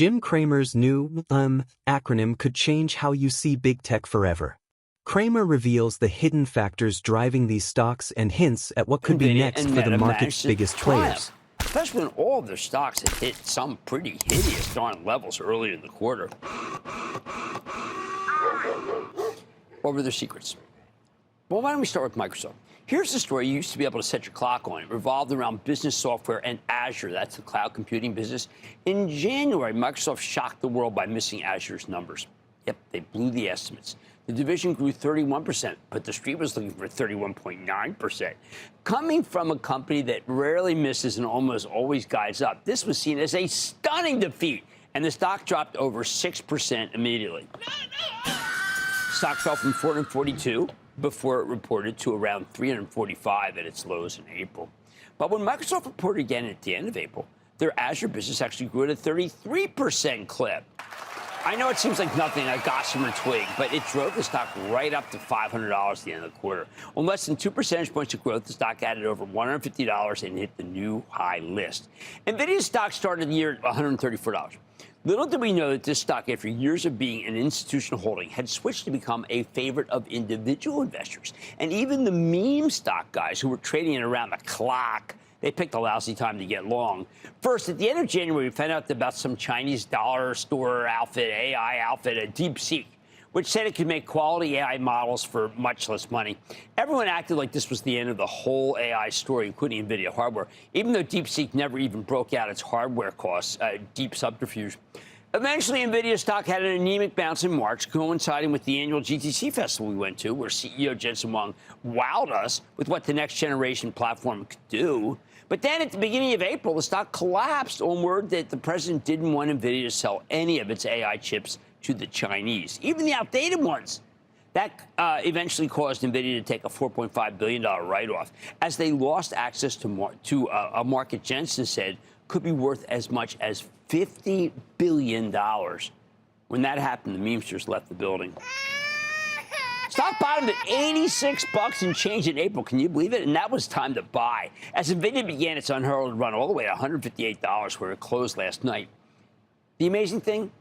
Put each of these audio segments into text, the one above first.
Jim Cramer's new acronym could change how you see big tech forever. Cramer reveals the hidden factors driving these stocks and hints at what could be next for the market's biggest players. Especially when all of their stocks had hit some pretty hideous darn levels earlier in the quarter. What were their secrets? Well, why don't we start with Microsoft? Here's the story you used to be able to set your clock on. It revolved around business software and Azure. That's the cloud computing business. In January, Microsoft shocked the world by missing Azure's numbers. Yep, they blew the estimates. The division grew 31%, but the street was looking for 31.9%. Coming from a company that rarely misses and almost always guides up, this was seen as a stunning defeat, and the stock dropped over 6% immediately. Stock fell from 442 before it reported to around 345 at its lows in April. But when Microsoft reported again at the end of April, their Azure business actually grew at a 33% clip. I know it seems like nothing, a gossamer twig, but it drove the stock right up to $500 at the end of the quarter. On less than 2 percentage points of growth, the stock added over $150 and hit the new high list. Nvidia's stock started the year at $134. Little did we know that this stock, after years of being an institutional holding, had switched to become a favorite of individual investors. And even the meme stock guys who were trading it around the clock, they picked a lousy time to get long. First, at the end of January, we found out about some Chinese dollar store outfit, AI outfit, DeepSeek, which said it could make quality AI models for much less money. Everyone acted like this was the end of the whole AI story, including Nvidia hardware, even though DeepSeek never even broke out its hardware costs, deep subterfuge. Eventually, Nvidia stock had an anemic bounce in March, coinciding with the annual GTC festival we went to, where CEO Jensen Huang wowed us with what the next generation platform could do. But then at the beginning of April, the stock collapsed on word that the president didn't want Nvidia to sell any of its AI chips to the Chinese, even the outdated ones. That eventually caused Nvidia to take a $4.5 billion write-off, as they lost access to a market Jensen said could be worth as much as $50 billion. When that happened, the memesters left the building. Stock bottomed at 86 bucks and change in April. Can you believe it? And that was time to buy, as Nvidia began its unheralded run all the way to $158, where it closed last night. The amazing thing?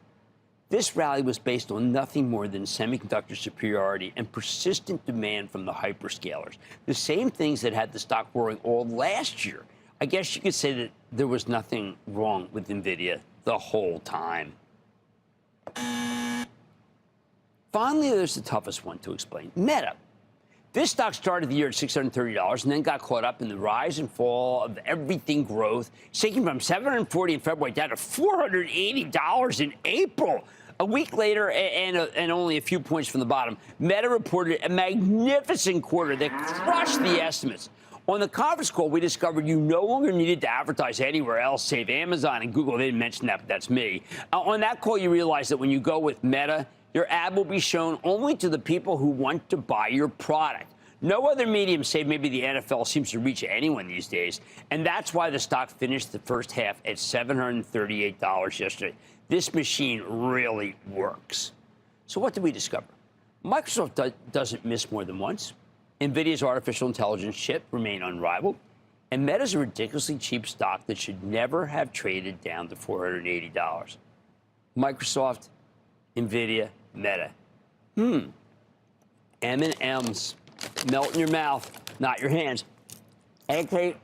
This rally was based on nothing more than semiconductor superiority and persistent demand from the hyperscalers, the same things that had the stock roaring all last year. I guess you could say that there was nothing wrong with Nvidia the whole time. Finally, there's the toughest one to explain, Meta. This stock started the year at $630 and then got caught up in the rise and fall of everything growth, sinking from $740 in February down to $480 in April. A week later, and only a few points from the bottom, Meta reported a magnificent quarter that crushed the estimates. On the conference call, we discovered you no longer needed to advertise anywhere else save Amazon and Google. They didn't mention that, but that's me. On that call, you realized that when you go with Meta, your ad will be shown only to the people who want to buy your product. No other medium, save maybe the NFL, seems to reach anyone these days. And that's why the stock finished the first half at $738 yesterday. This machine really works. So what did we discover? Microsoft doesn't miss more than once. Nvidia's artificial intelligence chip remain unrivaled. And Meta's a ridiculously cheap stock that should never have traded down to $480. Microsoft, Nvidia, Meta. M&M's. Melt in your mouth, not your hands. Okay.